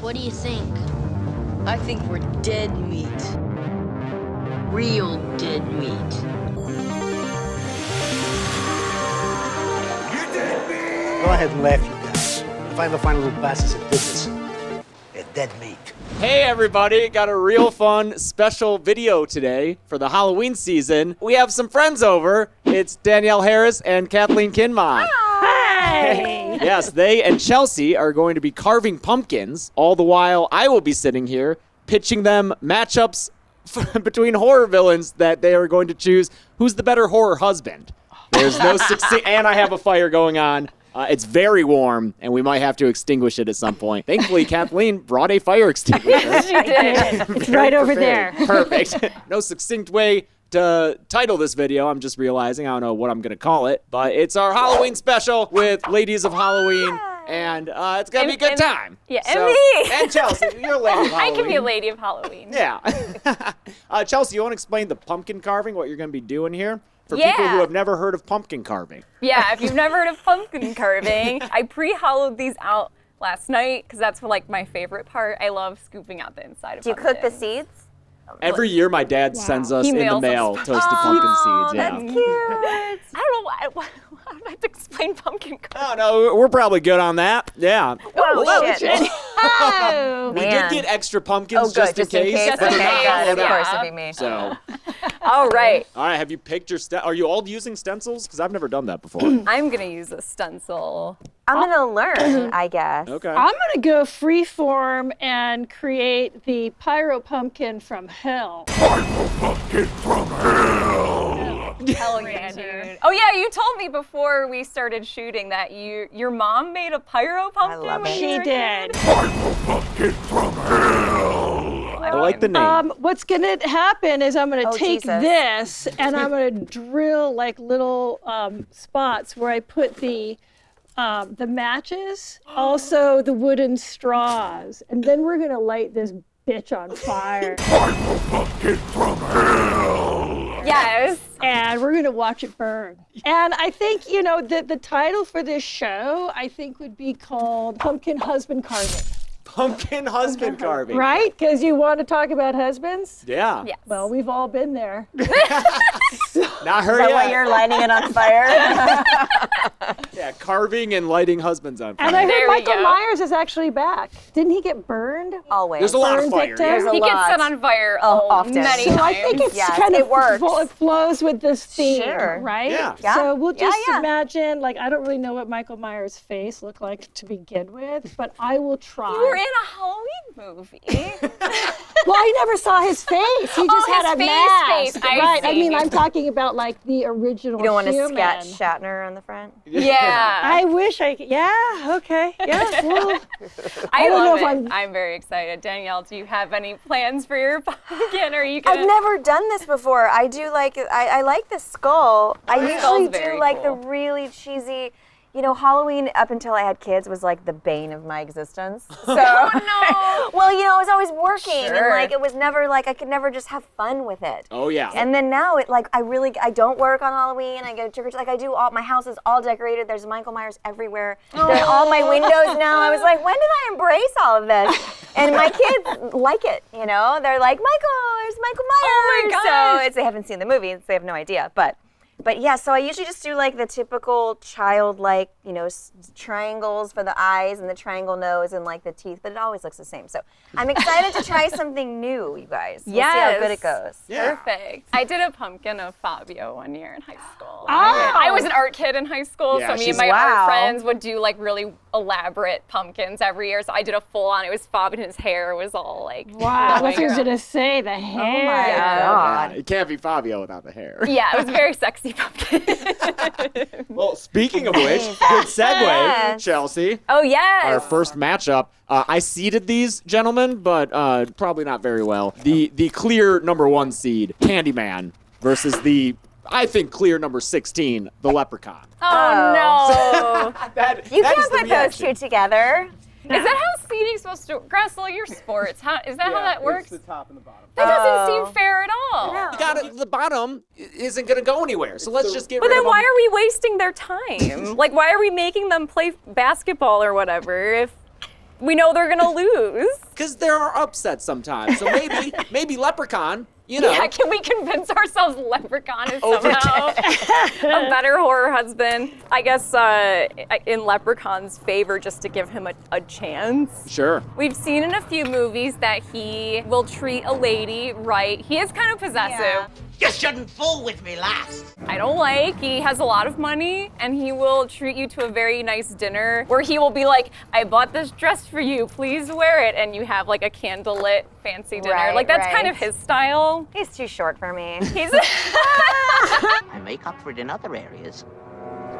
What do you think? I think we're dead meat. Real dead meat. You're dead meat! Go ahead and laugh, you guys. If I ever find a little bastards that did this, they're dead meat. Hey everybody, got a real fun special video today for the Halloween season. We have some friends over. It's Danielle Harris and Kathleen Kinmont. Hi! Yes, they and Chelsea are going to be carving pumpkins. All the while, I will be sitting here pitching them matchups between horror villains that they are going to choose who's the better horror husband. There's no succinct, and I have a fire going on. It's very warm, and we might have to extinguish it at some point. Thankfully, Kathleen brought a fire extinguisher. She did. It's right over there. Perfect. No succinct way to title this video. I'm just realizing. I don't know what I'm going to call it. But it's our Halloween special with Ladies of Halloween. And it's going to be a good time. Yeah, so, and me. And Chelsea, you're a lady of Halloween. I can be a lady of Halloween. Yeah. Chelsea, you want to explain the pumpkin carving, what you're going to be doing here? For people who have never heard of pumpkin carving. Yeah, if you've never heard of pumpkin carving, I pre-hollowed these out last night because that's like my favorite part. I love scooping out the inside of pumpkins. Do you cook the seeds? Every year, my dad sends us in the mail toasted pumpkin seeds. Yeah. That's cute. I don't know why do I have to explain pumpkin carving? Oh, no, we're probably good on that. Yeah. Whoa, shit. Oh, We did get extra pumpkins good, just in case. Just in but they're not case. hollowed Of course, out. it'd be me. So, All right, all right, have you picked your are you all using stencils? Because I've never done that before. I'm gonna use a stencil. I'm gonna learn, I guess. Okay. I'm gonna go freeform and create the pyro pumpkin from hell. Hell yeah, dude. Oh yeah, you told me before we started shooting that your mom made a pyro pumpkin. love when it. you She were a did. kid? I like the name. What's gonna happen is I'm gonna take Jesus. this and I'm gonna drill like little spots where I put the matches, also the wooden straws, and then we're gonna light this bitch on fire. Yes. And we're gonna watch it burn. And I think, the title for this show, I think would be called Pumpkin Husband Carving. Pumpkin husband carving. Right? Because you want to talk about husbands? Yeah. Yes. Well, we've all been there. Not her Is that yet. why you're lighting it on fire? Yeah, carving and lighting husbands on fire. And I heard There we Michael go. Myers is actually back. Didn't he get burned? Always. There's a lot of Burn fire. victim? Yeah. There's a He gets lot. set on fire often. many So times. I think it's Yes, kind it of works. it flows with this theme, Sure. right? Yeah. Yeah. So we'll Yeah, just yeah. imagine, I don't really know what Michael Myers' face looked like to begin with, but I will try. You were in a Halloween movie. Well, I never saw his face. He just his had a face, mask. I Right. I see. mean, I'm talking about the original You don't want to human. sketch Shatner on the front? Yeah. I wish I could. Yeah. Okay. Yeah. Well, I don't know love if it. I'm- I'm very excited. Danielle, do you have any plans for your pumpkin? Are you gonna? I've never done this before. I do I like the skull. I usually skull's do very like cool. the really cheesy. Halloween up until I had kids was like the bane of my existence. So, no. well, I was always working Sure. and it was never I could never just have fun with it. Oh, yeah. And then now I don't work on Halloween. I go trick or treat. I do my house is all decorated. There's Michael Myers everywhere. They're all my windows now. I was like, when did I embrace all of this? And my kids like it. They're like, Michael, there's Michael Myers. Oh my gosh. So they haven't seen the movie, so they have no idea. But yeah, so I usually just do the typical childlike, triangles for the eyes and the triangle nose and the teeth, but it always looks the same. So I'm excited to try something new, you guys. We'll see how good it goes. Yeah. Perfect. I did a pumpkin of Fabio one year in high school. Oh. I was an art kid in high school, Yeah, so me and she's- my Wow. art friends would do really elaborate pumpkins every year. So I did a full on. It was Fabio, and his hair was all wow. I flowing was around. gonna say the hair. my Yeah. God. Yeah, it can't be Fabio without the hair. Yeah, it was a very sexy pumpkin. Well, speaking of which, good segue, Yes. Chelsea. Oh yes. Our first matchup. I seeded these gentlemen, but probably not very well. The clear number 1 seed, Candyman, versus the, I think, clear number 16, the Leprechaun. Oh no. That, You that can't is the put those reaction. two together. Is that how seeding's supposed to? Graessle, your sports. Is that how that works? It's the top and the bottom. That doesn't Oh. seem fair at all. No. You got it. The bottom isn't going to go anywhere, so let's just get But rid then of why them. are we wasting their time? Why are we making them play basketball or whatever if we know they're gonna lose. Because there are upsets sometimes. So maybe Leprechaun, you know. Yeah, can we convince ourselves Leprechaun is somehow a better horror husband? I guess in Leprechaun's favor, just to give him a chance. Sure. We've seen in a few movies that he will treat a lady right. He is kind of possessive. Yeah. You shouldn't fool with me, lass. I don't like. He has a lot of money and he will treat you to a very nice dinner where he will be like, I bought this dress for you, please wear it. And you have like a candlelit fancy dinner. Right, like that's right. kind of his style. He's too short for me. He's I make up for it in other areas,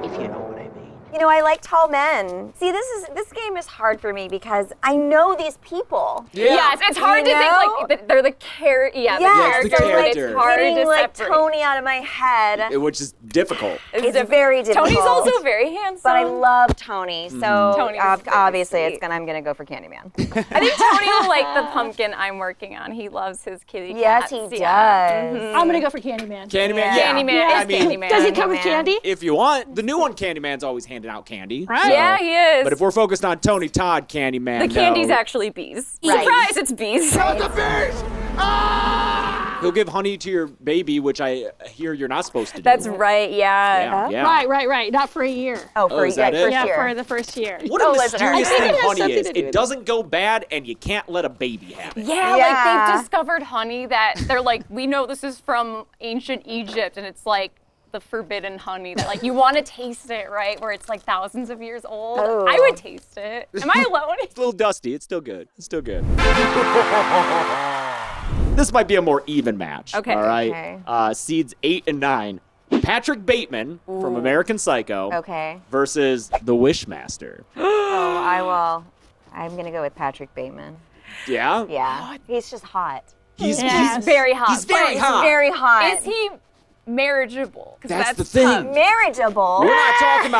if you know what I mean. You know, I like tall men. See, this game is hard for me because I know these people. Yes, it's hard You to know? think like they're the character. Yeah, Yes, the the character. But character. it's hard Getting to like separate. Tony out of my head. Which is difficult. It's very difficult. Tony's also very handsome. But I love Tony, so Tony's very obviously sweet. I'm gonna go for Candyman. I think Tony will like the pumpkin I'm working on. He loves his kitty Yes, cats. he does. Yeah. Mhm. I'm gonna go for Candyman. Candyman, Yeah. yeah. Candyman Yeah. is Candyman. Does he come with Candyman. candy? If you want, the new one, Candyman's always handing out candy. Right. so- Yeah, he is. But if we're focused on Tony Todd Candyman, The candy's no. actually bees. Right. Surprise, it's bees. He'll give honey to your baby, which I hear you're not supposed to do. That's right, yeah. Yeah. Right. Not for a year. Oh, for is that it? first Yeah, year. for the first year. What a Oh, listener. mysterious I think thing it has honey something is. to do with It it. doesn't go bad, and you can't let a baby have it. Yeah, Yeah. like they've discovered honey that they're like, we know this is from ancient Egypt, and it's like the forbidden honey that like you want to taste it, right? Where it's like thousands of years old. Oh. I would taste it. Am I alone? It's a little dusty. It's still good. It's still good. This might be a more even match. Okay. All right. Okay. Seeds 8 and 9. Patrick Bateman from American Psycho Okay. versus the Wishmaster. Oh, I'm gonna go with Patrick Bateman. Yeah? Yeah. He's just hot. He's Yes. Very hot. He's very But hot. Very hot. Is he marriageable? 'Cause That's the thing. tough. marriageable? We're not talking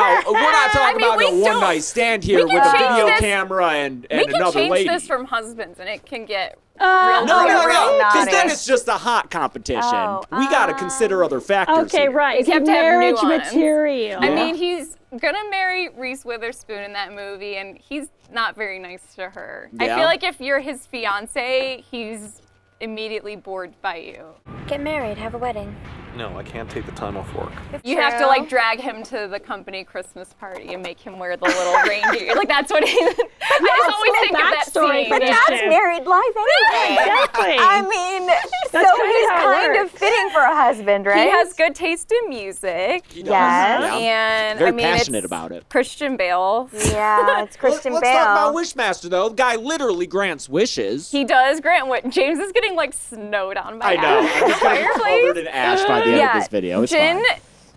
about we a still- one night stand here we with can a change video this- camera and We can another change lady. this from husbands, and it can get No, real. because then naughty. it's just a hot competition. Oh, we got to consider other factors. Okay, here. right. Is You he have to have marriage nuance. material? I mean, he's gonna marry Reese Witherspoon in that movie, and he's not very nice to her. I Yeah. feel like if you're his fiance, he's immediately bored by you. Get married, have a wedding. No, I can't take the time off work. You have to like drag him to the company Christmas party and make him wear the little reindeer. Like that's what he. I just always think of that backstory scene. for But this Dad's too. married life anyway. Exactly. I mean, so kinda he's how it kind of works. fitting for a husband, right? He has good taste in music. He does. Yes. Yeah. And Very I mean, passionate it's about it. Christian Bale. Yeah, it's Christian Let's Bale. talk about Wishmaster, though. The guy literally grants wishes. He does grant what James is getting like snowed on by I know. ash. I'm just gonna be covered in ash by the end of this video. It's Jin, fine.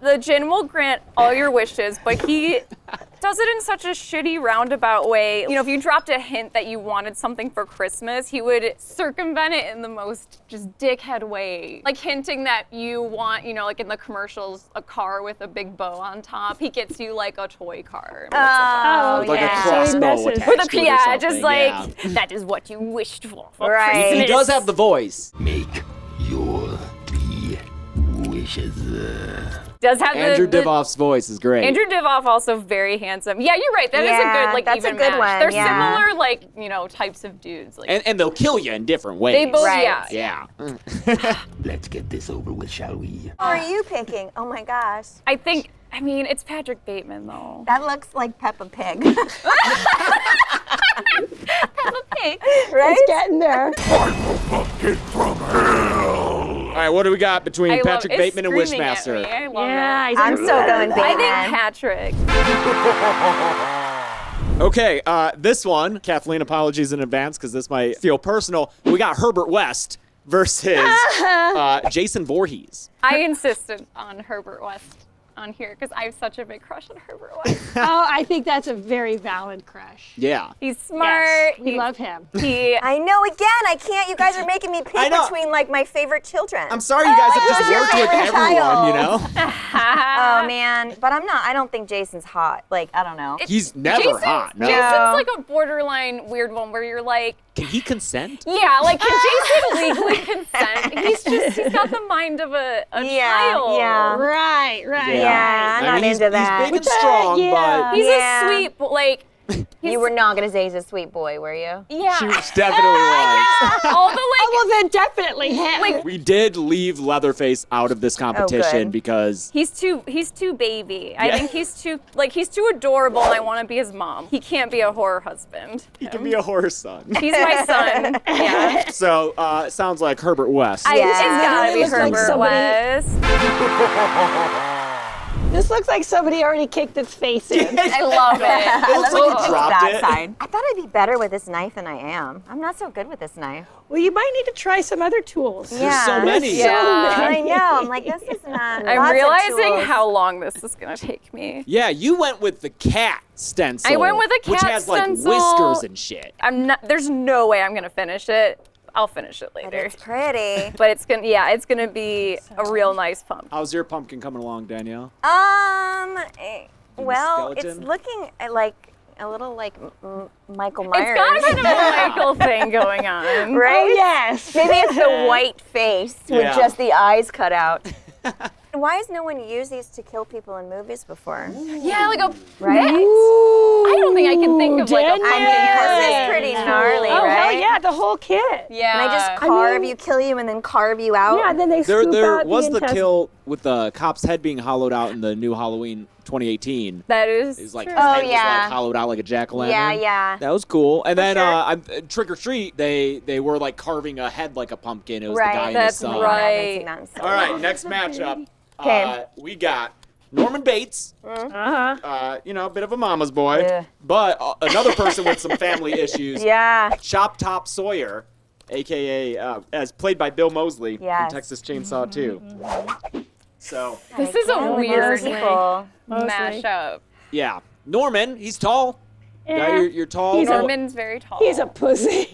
the Jin will grant all your wishes, but he does it in such a shitty roundabout way. You know, if you dropped a hint that you wanted something for Christmas, he would circumvent it in the most just dickhead way. Like hinting that you want, you know, like in the commercials, a car with a big bow on top. He gets you like a toy car. Oh, With like yeah. a crossbow Messes. attached With a to it or yeah, something. just like Yeah. that is what you wished for Right. Christmas. He does have the voice. Make your 3 wishes. Does have Andrew the Divoff's voice is great. Andrew Divoff also very handsome. Yeah, you're right. That is a Yeah, good like that's a even good match. one, They're yeah. similar like, you know, types of dudes. Like and they'll kill you in different ways. they both Right. yeah. Yeah. Let's get this over with, shall we? Who are you picking? Oh my gosh. I mean, it's Patrick Bateman though. That looks like Peppa Pig. Hey, right? It's getting there. All right, what do we got between I love Patrick it's Bateman and screaming at me. Wishmaster? I love Yeah, it. he's I'm so going Bateman. I think Patrick. Okay, this one, Kathleen, apologies in advance because this might feel personal. We got Herbert West versus Jason Voorhees. I insisted on Herbert West on here because I have such a big crush on Herbert West. Oh, I think that's a very valid crush. Yeah. He's smart. Yes, we love him. He I know, again, I can't. You guys are making me I pick know. between like my favorite children. I'm sorry you guys have just who's your worked with favorite everyone, child? you know? Oh man, but I don't think Jason's hot. Like, I don't know. He's never Jason's, hot. No. Jason's like a borderline weird one where you're like, Can he consent? yeah, like can Jason legally consent? He's got the mind of a child. yeah. Right. Yeah, I'm I not mean, into that. He's big and strong, yeah. but He's Yeah. a sweet, but like You were not gonna say he's a sweet boy, were you? Yeah. She definitely was. All the Oh, well, then definitely him. We did leave Leatherface out of this competition good. because he's too baby. I think he's too adorable, and I want to be his mom. He can't be a horror husband. he can be a horror son. He's my son. Yeah. So it sounds like Herbert West. It's gotta be Looks like Herbert somebody- West. This looks like somebody already kicked its face in. I love it. It looks like he dropped it. I thought I'd be better with this knife than I am. I'm not so good with this knife. Well, you might need to try some other tools. There's so many. Yeah. I know. I'm like, this is not. I'm lots of realizing tools. how long this is gonna take me. Yeah, you went with the cat stencil. I went with a which cat has stencil. like whiskers and shit. There's no way I'm gonna finish it. I'll finish it But later. it's pretty. But it's gonna be a real nice pumpkin. How's your pumpkin coming along, Danielle? Well, it's skeleton? looking like a little like Michael Myers. It's got kind of a Michael thing going on. right? Oh, yes. Maybe it's the white face with Yeah. just the eyes cut out. Why has no one used these to kill people in movies before? Yeah, like a Right? I don't think I can think of like a Danielle. pumpkin. This is pretty gnarly, Oh, right? hell yeah, the whole kit. Yeah. And they just carve you, kill you, and then carve you out. Yeah, and then they There scoop out was the intestines. kill with the cop's head being hollowed out in the new Halloween 2018. That is. It was like true. his Oh, head was yeah. like hollowed out like a jack-o'-lantern. Yeah. That was cool. And then sure. Trick or Treat, they were like carving a head like a pumpkin. It was Right. the guy and That's his son. right. I haven't seen that in so All right, long. next matchup. 'Kay. We got Norman Bates. Uh-huh. A bit of a mama's boy, Yeah. but another person with some family issues. Yeah. Chop Top Sawyer, aka as played by Bill Moseley in Yes. Texas Chainsaw 2. So This is a Again, weird people. mashup. yeah, Norman, he's tall. Yeah. You're tall. He's a- Norman's very tall. He's a pussy.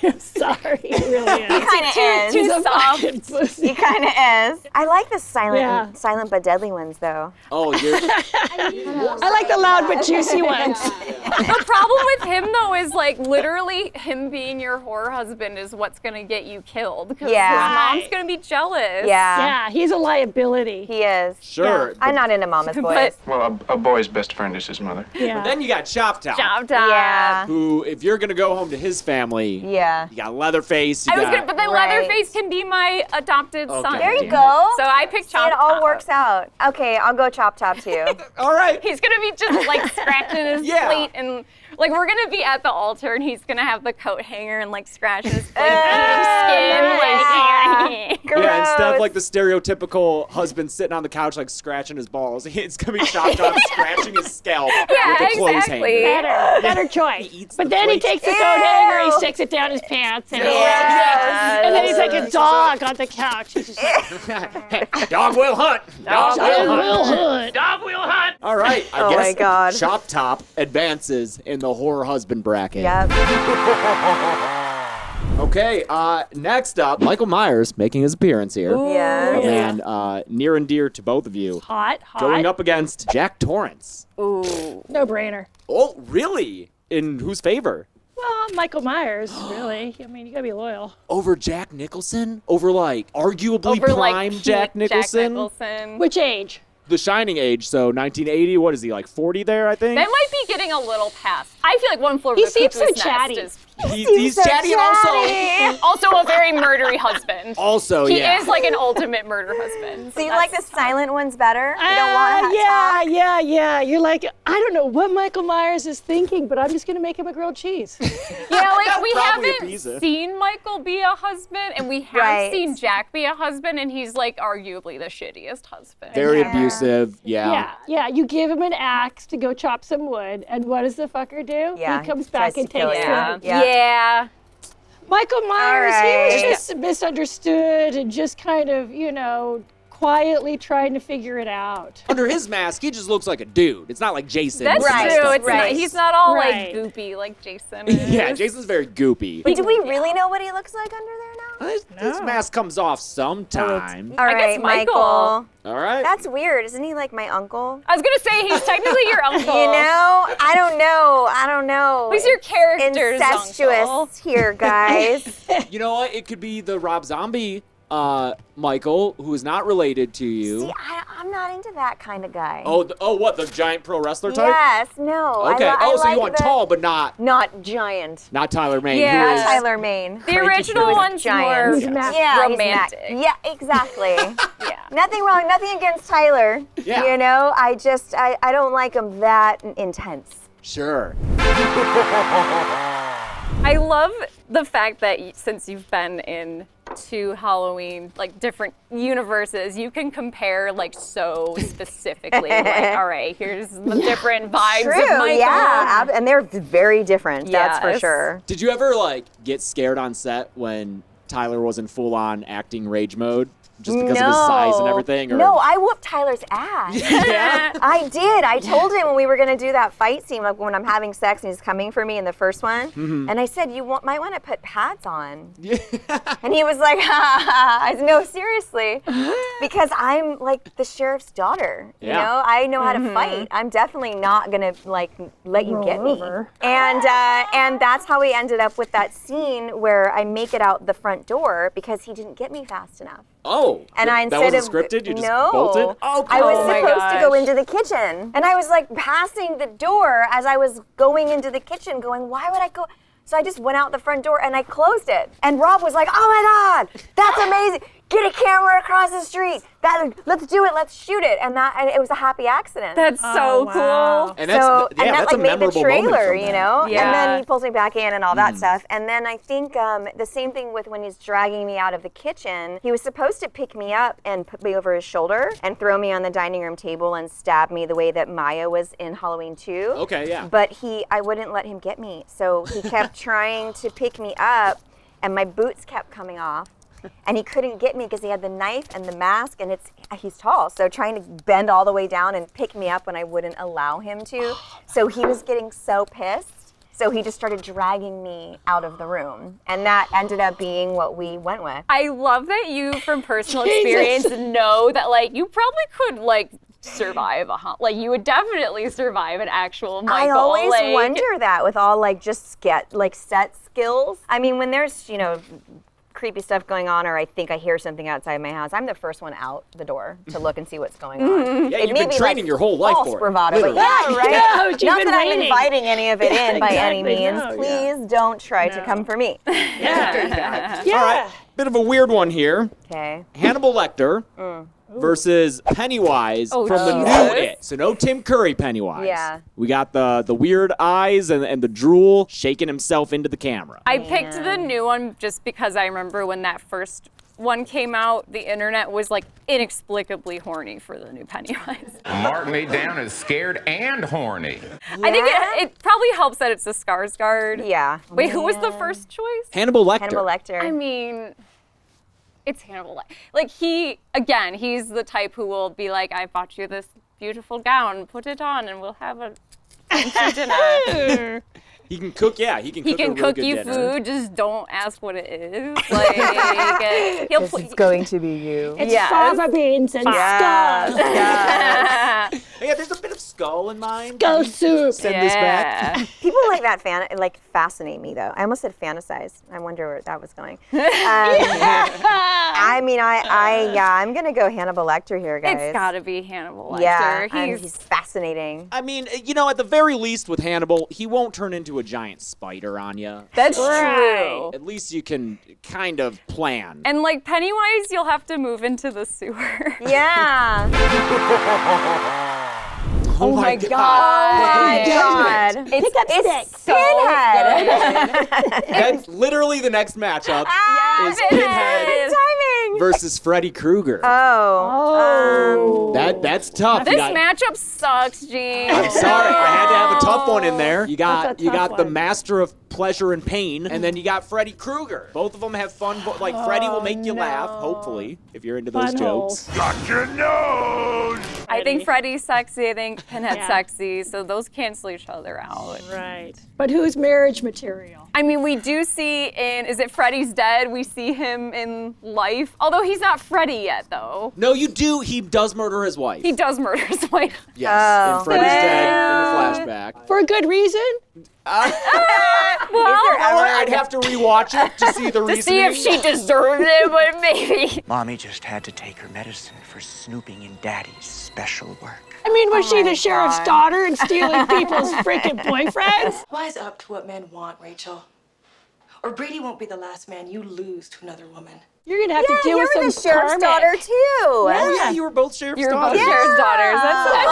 I'm sorry, he really is. He kind of is. He's a soft. fucking pussy. He kind of is. I like the Yeah. silent but deadly ones, though. Oh, you're. I like the loud but juicy ones. The problem with him though is like literally him being your horror husband is what's gonna get you killed because Yeah. his mom's gonna be jealous. Yeah, he's a liability. He is. Sure. I'm not into mama's boys. Well, a boy's best friend is his mother. Yeah. Then you got Chop Top, Chop Top. Yeah. who, if you're gonna go home to his family, Yeah. you got Leatherface. You I was got, gonna, but then Right. Leatherface can be my adopted Okay. son. There you Damn go. So I picked Chop It all Top. works out. Okay, I'll go Chop Top too. All right. He's gonna be just like scratching his Yeah. plate and like we're gonna be at the altar and he's gonna have the coat hanger and like scratching his plate, yeah. eating skin. Like, Gross. Yeah, instead of like the stereotypical husband sitting on the couch like scratching his balls, it's gonna be Chop Top scratching his scalp Yeah, with a clothes exactly. hanger. Better choice. eats But the then he plate. takes the coat hanger, he sticks it down his pants, and, and then he's like a dog on the couch. He's just like, Dog will hunt. Dog will hunt. Will Hood. Dog will hunt. All right, I Oh guess my God. Chop Top advances in the horror husband bracket. Yep. Okay, next up, Michael Myers making his appearance here. Yeah. A man near and dear to both of you. Hot. Going up against Jack Torrance. No brainer. Oh, really? In whose favor? Well, Michael Myers, really. I mean, you gotta be loyal. Over Jack Nicholson? Over like arguably Over like prime peak Jack Nicholson? Which age? The Shining age, so 1980. What is he, like 40 there, I think? That might be getting a little past. I feel like One Floor He Over the seems Cuckoo's so chatty. Nest is He's so chatty and also a very murdery husband. also, He yeah. is like an ultimate murder husband. So you like the silent ones better? You don't want to yeah. You're like, I don't know what Michael Myers is thinking, but I'm just gonna make him a grilled cheese. Yeah, like we Probably a haven't pizza. seen Michael be a husband, and we have Right. seen Jack be a husband, and he's like arguably the shittiest husband. Very abusive, yeah. Yeah. You give him an axe to go chop some wood, and what does the fucker do? Yeah, He comes he back tries and to kill takes you. him. Yeah. Michael Myers, right. he was just misunderstood and just kind of, quietly trying to figure it out. Under his mask, he just looks like a dude. It's not like Jason. That's with some Right, true. stuff. It's right. not, he's not all Right. like goopy like Jason is. Yeah, Jason's very goopy. But do we really know what he looks like under there now? His mask comes off sometime. All I guess right, Michael. All right. That's weird. Isn't he like my uncle? I was gonna say he's technically your uncle. You know? I don't know. Who's your character's Incestuous uncle? here, guys. You know what? It could be the Rob Zombie Michael, who is not related to you. See, I'm not into that kind of guy. Oh, what, the giant pro wrestler type? Yes, no. Okay. I So you like want tall, but not giant. Tyler Mane. Yeah. who is Tyler Mane. The original one's more Yeah, romantic. Yeah, exactly. Yeah. Nothing wrong. Nothing against Tyler. Yeah. You know, I don't like him that intense. Sure. I love the fact that since you've been in 2 Halloween, like different universes, you can compare like so specifically. Like, all right, here's the different vibes True, of Michael. yeah, and they're very different. That's for Yes. sure. Did you ever like get scared on set when Tyler was in full-on acting rage mode? Just because of his size and everything? Or? No, I whooped Tyler's ass. Yeah? I did. I told him when we were going to do that fight scene, like when I'm having sex and he's coming for me in the first one, and I said, might want to put pads on. Yeah. And he was like, ha, ha, ha. I said, no, seriously, because I'm like the sheriff's daughter. Yeah. You know, I know how to fight. I'm definitely not going to like let you get me. And that's how we ended up with that scene where I make it out the front door because he didn't get me fast enough. Oh, And I that instead wasn't of scripted? You just no, bolted? Oh, I was Oh my supposed to go gosh. into the kitchen, and I was like passing the door as I was going into the kitchen, going, "Why would I go?" So I just went out the front door and I closed it. And Rob was like, "Oh my God, that's amazing! Get a camera across the street. Let's do it. Let's shoot it." And it was a happy accident. That's so cool. And that's, and that that's like a made the memorable moment trailer, from you that. know. Yeah. And then he pulls me back in and all that stuff. And then I think the same thing with when he's dragging me out of the kitchen. He was supposed to pick me up and put me over his shoulder and throw me on the dining room table and stab me the way that Maya was in Halloween 2. Okay, yeah. But I wouldn't let him get me, so he kept trying to pick me up, and my boots kept coming off. And he couldn't get me because he had the knife and the mask, and he's tall, so trying to bend all the way down and pick me up when I wouldn't allow him to. So he was getting so pissed, so he just started dragging me out of the room, and that ended up being what we went with. I love that you, from personal experience, know that like you probably could like survive like you would definitely survive an actual Michael. I always like, wonder that with all like just set skills. I mean, when there's creepy stuff going on, or I think I hear something outside my house, I'm the first one out the door to look and see what's going on. Yeah, It you've may been be, training like, your whole life false for it. bravado, but literally. yeah, right. No, you've Not been that I'm waiting. inviting any of it in by any Exactly, means. no, Please don't try to come for me. Yeah. All right, bit of a weird one here. Okay. Hannibal Lecter versus Pennywise Oh, from the new Jesus. It. So no Tim Curry Pennywise. Yeah. We got the weird eyes and the drool shaking himself into the camera. I picked the new one just because I remember when that first one came out, the internet was like inexplicably horny for the new Pennywise. Mark me down as scared and horny. I think it probably helps that it's a Skarsgård. Yeah. Wait, who was the first choice? Hannibal Lecter. Hannibal Lecter. I mean, it's Hannibal Lecter. Like he's the type who will be like, I bought you this beautiful gown, put it on, and we'll have a fancy dinner. He can cook, yeah. He can cook, He can a really cook good you dinner. food, just don't ask what it is. Like, he'll It's going to be you. It's Yes. fava beans and Yes. skull. Yeah, there's a bit of skull in mind. Skull soup. Send this back. People like that fascinate me though. I almost said fantasize. I wonder where that was going. I mean, I'm gonna go Hannibal Lecter here, guys. It's gotta be Hannibal Lecter. Yeah, he's fascinating. I mean, at the very least with Hannibal, he won't turn into a giant spider on you. That's Right. true. At least you can kind of plan. And like Pennywise, you'll have to move into the sewer. Yeah. Oh my God. Oh my God. Pick up stick. So Pinhead. That's literally the next matchup is Pinhead. Pinhead Timing. versus Freddy Krueger. Oh. That's tough. This You got- matchup sucks, James. I'm sorry, I had to have a tough one in there. You got That's a tough the one. master of pleasure and pain, and then you got Freddy Krueger. Both of them have fun. Like Freddy will make you laugh, hopefully, if you're into those Fun jokes. Got your nose! I think Freddy's sexy. I think Pinhead's Yeah. sexy. So those cancel each other out. Right. But who's marriage material? I mean, we do see is it Freddy's Dead? We see him in life. Although he's not Freddy yet, though. No, you do. He does murder his wife. He does murder his wife. Yes, in Freddy's Dead in the flashback. For a good reason? Well, Is there I'd have to rewatch it to see the To reasoning. see if she deserved it, but maybe. Mommy just had to take her medicine for snooping in Daddy's special work. I mean, was she the sheriff's daughter and stealing people's freaking boyfriends? Wise up to what men want, Rachel. Or Brady won't be the last man you lose to another woman. You're gonna have to deal with some the sheriff's karmic. daughter too. Oh yeah, you were both sheriff's daughters. Sheriff's daughters. That's so fun.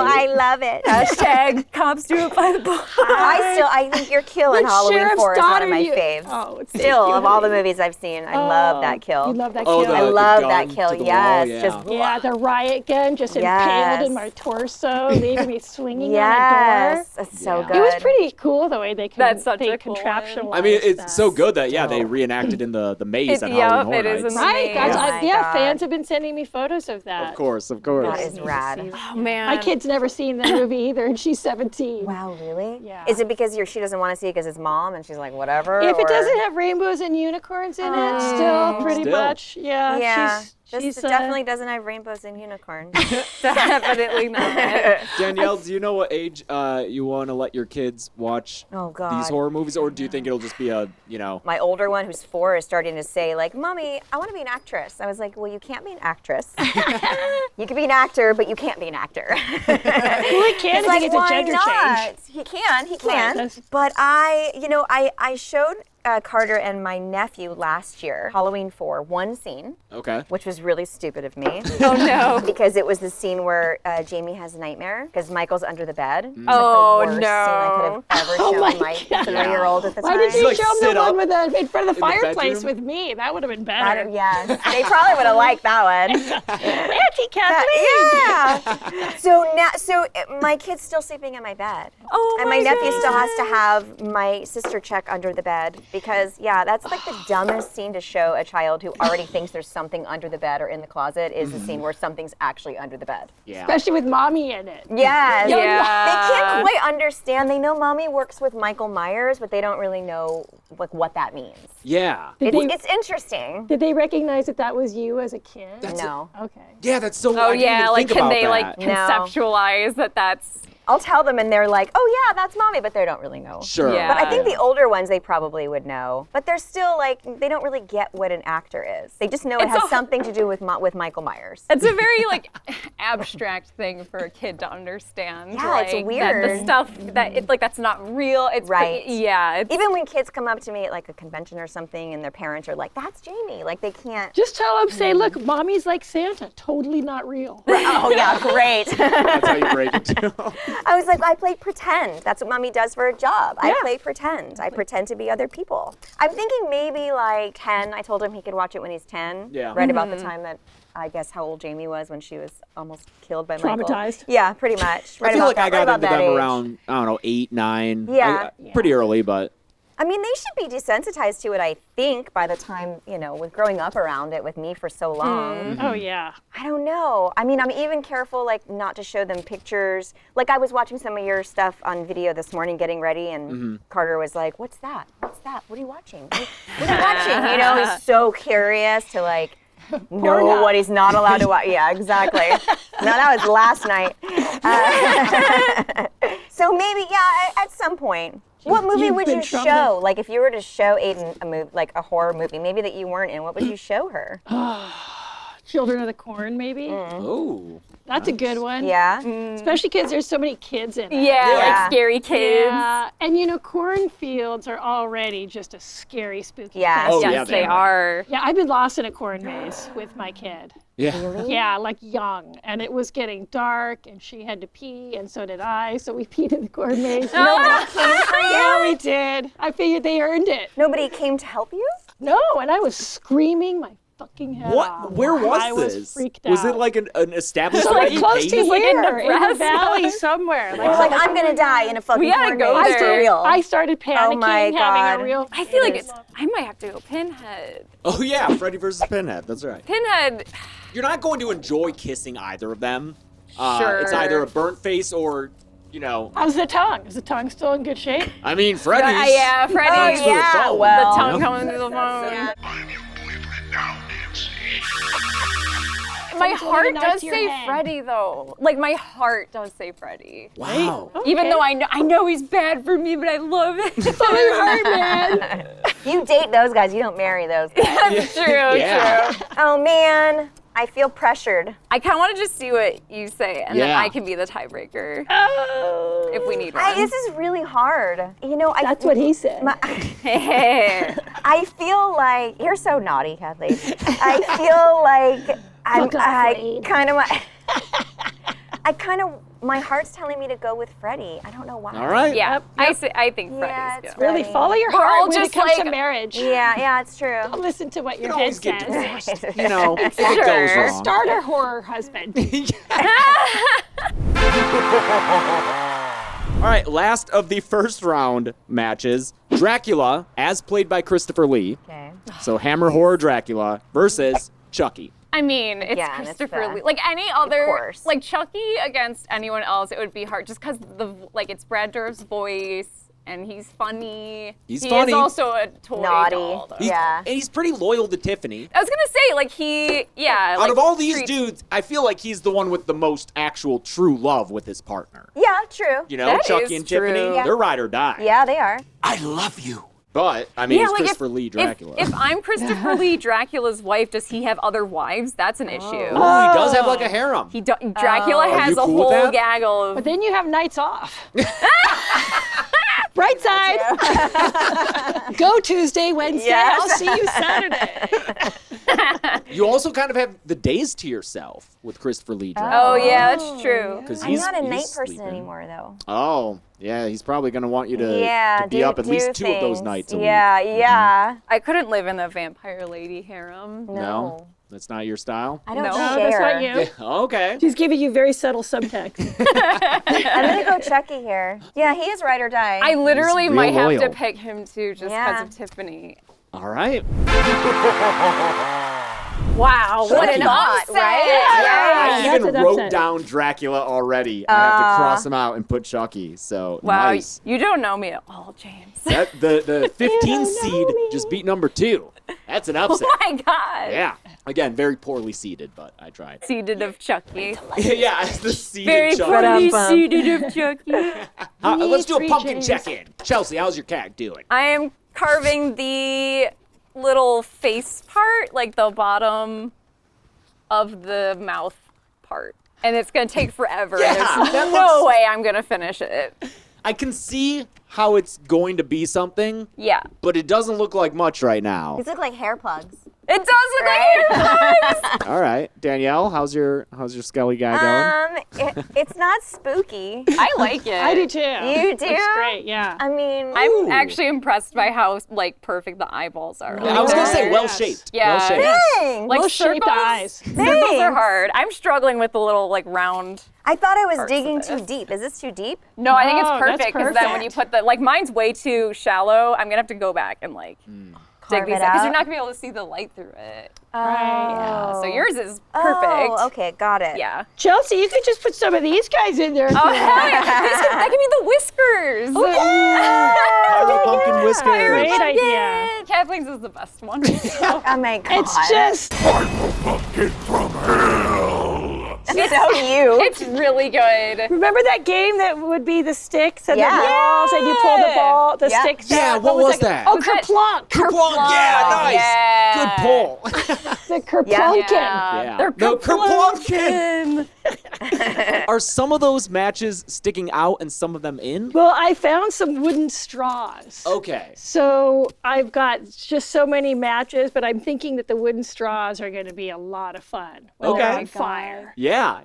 I love it. Hashtag cops do it by the book. I think You're Killing Which Halloween sheriff's 4 is one daughter of my you- faves. Oh, it's Still, of all the movies I've seen, I love that kill. You love that Oh, kill. I the love gun that to kill. the Yes, wall, yeah. just Yeah, the riot gun just impaled in my torso, leaving me swinging on a door. yes, that's so good. It was pretty cool the way they That's such they a cool contraptualized one. I mean, it's that. so good that they reenacted in the maze at Yep, Halloween it Horror is in Nights. the Right, guys. Oh my God. Fans have been sending me photos of that. Of course. That is rad. Oh, man. My kid's never seen the movie either, and she's 17. Wow, really? Yeah. Is it because she doesn't want to see it because it's mom and she's like, whatever? If it or- doesn't have rainbows and unicorns in it, still pretty Still. much, yeah. Yeah. She's This definitely doesn't have rainbows and unicorns. Definitely not. Danielle, do you know what age you want to let your kids watch Oh, God. these horror movies, or do you think it'll just be a, My older one, who's 4, is starting to say, like, Mommy, I want to be an actress. I was like, well, you can't be an actress. You can be an actor, but you can't be an actor. Well, it can if like, it's a why gender not? change. He can. that's- But I showed Carter and my nephew last year, Halloween 4, one scene, okay. which was really stupid of me. Oh, no. Because it was the scene where Jamie has a nightmare because Michael's under the bed. It's Oh, like the worst scene I could have ever shown my 3-year-old at the time. Why did you like, show him sit the up one with in front of the in the fireplace bedroom? with me? That would have been I better. don't- yes, they probably would have liked that one. Auntie Kathleen! Yeah. So my kid's still sleeping in my bed. Oh, And my nephew still has to have my sister check under the bed because, that's like the dumbest scene to show a child who already thinks there's something under the bed or in the closet is the scene where something's actually under the bed. Yeah. Especially with mommy in it. Yes. Yeah. They can't quite understand. They know mommy works with Michael Myers, but they don't really know what that means. Yeah. It's interesting. Did they recognize that was you as a kid? No. Okay. Yeah, that's so. Oh, I didn't yeah. even Like, think can about they, that. like, No. conceptualize that that's. I'll tell them and they're like, oh yeah, that's mommy, but they don't really know. Sure. Yeah. But I think the older ones, they probably would know. But they're still like, they don't really get what an actor is. They just know it It's has a- something to do with Michael Myers. It's a very, like, abstract thing for a kid to understand. Yeah, it's like, That weird. the stuff that that's not real. It's Right. Yeah. It's, Even when kids come up to me at like a convention or something and their parents are like, that's Jamie. Like they can't. Just tell them, say, look, mommy's like Santa, totally not real. Oh yeah, great. That's how you break it too. I was like, I play pretend. That's what mommy does for a job. Yeah. I play pretend. I pretend to be other people. I'm thinking maybe like 10. I told him he could watch it when he's 10. Yeah. Right about the time that I guess how old Jamie was when she was almost killed by Michael. Traumatized. Yeah, pretty much. Right I feel about like that, I right got about into that them age. around, I don't know, 8, 9. Yeah. Pretty early, but. I mean, they should be desensitized to it, I think, by the time, with growing up around it with me for so long. Oh, yeah. I don't know. I mean, I'm even careful, like, not to show them pictures. Like, I was watching some of your stuff on video this morning, getting ready, and Carter was like, what's that? What's that? What are you watching? What are you watching? He's so curious to, like, know what he's not allowed to watch. Yeah, exactly. No, that was last night. So maybe, at some point. What movie You've would been you traumatized. show? Like, if you were to show Aiden a movie, like a horror movie, maybe that you weren't in, what would you show her? Children of the Corn, maybe. Oh. That's a good one. Yeah? Especially kids, there's so many kids in it. yeah, Yeah. like scary kids. Yeah. And cornfields are already just a scary, spooky Yeah. place. Oh, Yes, yeah, they they are. Yeah, I've been lost in a corn maze with my kid. Yeah. Yeah, like young. And it was getting dark, and she had to pee, and so did I. So we peed in the corn maze. Yeah, we did. I figured they earned it. Nobody came to help you? No, and I was screaming my fucking head off. What? Where was I this? was freaked out. Was it like an establishment? so like that you close paid to for? here, in the Nebraska. valley somewhere. You're like, I'm gonna die in a fucking We gotta corn go maze there. for real. I started panicking, my having God. a real. I feel like I might have to go Pinhead. Oh yeah, Freddy versus Pinhead. That's right. Pinhead. You're not going to enjoy kissing either of them. Sure. It's either a burnt face or, How's the tongue? Is the tongue still in good shape? I mean, Freddy's. Yeah, Freddy. Thanks for the phone. The tongue coming through the phone. my Someone's holding a heart knife does to your say head. Freddy though. Like my heart does say Freddy. Wow. Even though I know he's bad for me, but I love it. Follow your heart, man. You date those guys, you don't marry those guys. That's true. Yeah. True. Oh man, I feel pressured. I kind of want to just see what you say, and then Yeah. I can be the tiebreaker Oh. if we need one. This is really hard. You know, That's what he said. I feel like you're so naughty, Kathleen. I feel like my heart's telling me to go with Freddie. I don't know why. All right. Yeah, I think Freddy's Yeah, good. it's Really Freddie. follow your We're all heart when it just comes to like- marriage. Yeah, it's true. Don't listen to what your You head always get says. divorced. You know, if it goes Sure. wrong. Start a horror husband. All right, last of the first round matches, Dracula, as played by Christopher Lee. Okay. So Hammer Horror Dracula versus Chucky. I mean, it's Yeah, and it's Christopher the- Lee. Like any other, course. like Chucky against anyone else, it would be hard just because it's Brad Dourif's voice and he's funny. He's he funny. is also a toy Naughty. doll, though. Yeah. And he's pretty loyal to Tiffany. I was gonna say, Out of all these dudes, I feel like he's the one with the most actual true love with his partner. Yeah, true. You know, That Chucky is and Tiffany, true. Yeah. they're ride or die. Yeah, they are. I love you. But, I mean, Yeah, it's like Christopher Lee Dracula. If I'm Christopher Lee Dracula's wife, does he have other wives? That's an issue. Ooh, he does have like a harem. Dracula Are has you a cool with whole that? gaggle of. But then you have nights off. Bright side. Go Tuesday, Wednesday. Yes. I'll see you Saturday. You also kind of have the days to yourself with Christopher Lee Dracula. Oh yeah, that's true. 'Cause I'm he's- not a night he's person sleeping. anymore, though. Oh, yeah, he's probably going to want you to be do, up at least do 2 of those things. nights a week. Yeah, yeah. I couldn't live in the vampire lady harem. No. That's not your style? I don't No, No, share. that's not you. Okay. She's giving you very subtle subtext. I'm gonna go Chucky here. Yeah, he is ride or die. I literally real might have to loyal. pick him too, just because Yeah. of Tiffany. All right. Wow, what an thought, upset! right? I That's even an wrote upset. down Dracula already. I have to cross him out and put Chucky. So Wow, nice. you don't know me at all, James. That, the 15 seed just beat number 2. That's an upset. Oh my god. Yeah. Again, very poorly seeded, but I tried. Seeded of Chucky. Yeah, it's the seeded Very Chucky. poorly seeded of Chucky. Let's do a Three pumpkin J's. check-in. Chelsea, how's your cat doing? I am carving the little face part, like the bottom of the mouth part. And it's gonna take forever. Yeah, and that there's no looks- way I'm gonna finish it. I can see how it's going to be something, Yeah. but it doesn't look like much right now. These look like hair plugs. It does look like hair. All right, Danielle, how's your Skelly guy going? It's not spooky. I like it. I do too. You do? Looks great, yeah. I mean, I'm actually impressed by how perfect the eyeballs are. I was gonna say Yes. well shaped. Yeah. Well shaped. dang. Like Well-shaped circles, eyes. circles are Thanks. hard. I'm struggling with the little round. I thought I was parts digging of too this. deep. Is this too deep? No, I think it's No, that's perfect because then when you put mine's way too shallow. I'm gonna have to go back and dig Carve these it out because you're out? not gonna be able to see the light through it. Right. So yours is perfect. Oh, okay, got it. Yeah. Chelsea, you could just put some of these guys in there. if Oh you hell want. yeah! That can be the whiskers. Oh, yeah. Pyro pumpkin whiskers. Great idea. Kathleen's is the best one. Oh my god. It's just Pumpkin from hell. so you. It's really good. remember that game that would be the sticks and Yeah. the balls, and you pull the ball, the Yeah. sticks Yeah, out. what was that? Oh, Was that- kerplunk. Kerplunk, yeah, nice. Yeah. Good pull. The kerplunkin. Yeah. They're No, kerplunkin. Are some of those matches sticking out and some of them in? Well, I found some wooden straws. Okay. So I've got just so many matches, but I'm thinking that the wooden straws are going to be a lot of fun. When Okay. they're on fire. Yeah.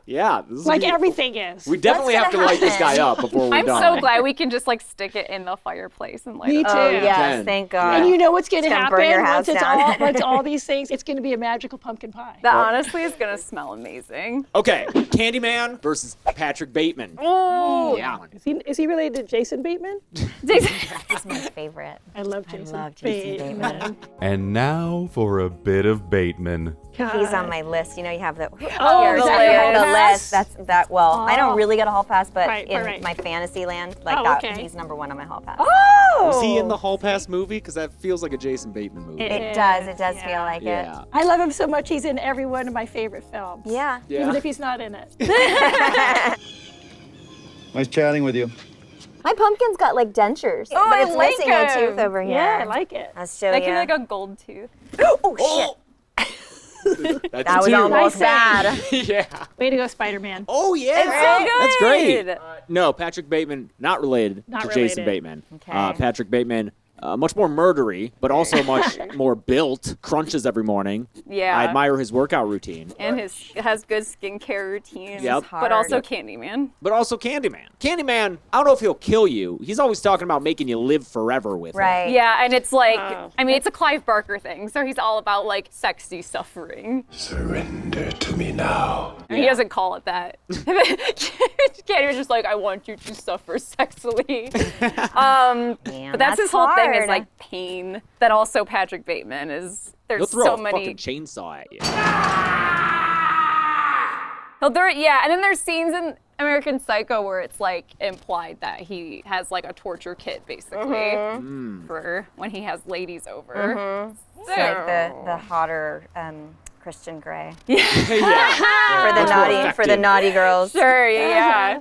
This is Like gonna be- everything is. We definitely have to gonna light this guy happen? up before we're I'm done. so glad we can just stick it in the fireplace and light Me it too. up. Oh, yes, Can. thank God. And you know what's going to It's gonna happen burn your once house it's down. once all these things? It's going to be a magical pumpkin pie. That honestly is gonna smell amazing. Okay, Candyman versus Patrick Bateman. Oh, Yeah. Is he related to Jason Bateman? He's my favorite. favorite. I love Jason. Jason Bateman. And now for a bit of Bateman. He's on my list. You know, you have the is that your hall list. That's that. Well, I don't really get a hall pass, but Right. my fantasy land, like he's number one on my hall pass. Was he in the Hall Pass movie? Because that feels like a Jason Bateman movie. It does feel like it. I love him so much. He's in every one of my favorite films. Yeah. Even if he's not in it. Nice chatting with you. My pumpkin's got like dentures, but I it's like missing a him. tooth over here. Yeah, I like it. I'll show Like you. like a gold tooth. Oh shit! That's That was two. almost bad. Yeah. Way to go, Spider-Man. Oh, yeah. It's so good. That's great. No, Patrick Bateman, not related Not to related. Jason Bateman. Okay. Patrick Bateman, much more murdery, but also much more built, crunches every morning. Yeah. I admire his workout routine. And has good skincare routines. Yep. But also Candyman. But also Candyman. Candyman, I don't know if he'll kill you. He's always talking about making you live forever with him. Right. Yeah, and it's like, I mean, it's a Clive Barker thing. So he's all about like sexy suffering. Surrender to me now. And he doesn't call it that. Candyman's just like, I want you to suffer sexily. But that's his whole thing is like pain. That also Patrick Bateman is. He'll There's throw so a many. fucking chainsaw at you. He'll throw it, yeah. And then there's scenes in American Psycho where it's like implied that he has like a torture kit basically for when he has ladies over. It's like the hotter Christian Grey. Yeah. For the Much more naughty effective. girls. Sure, yeah.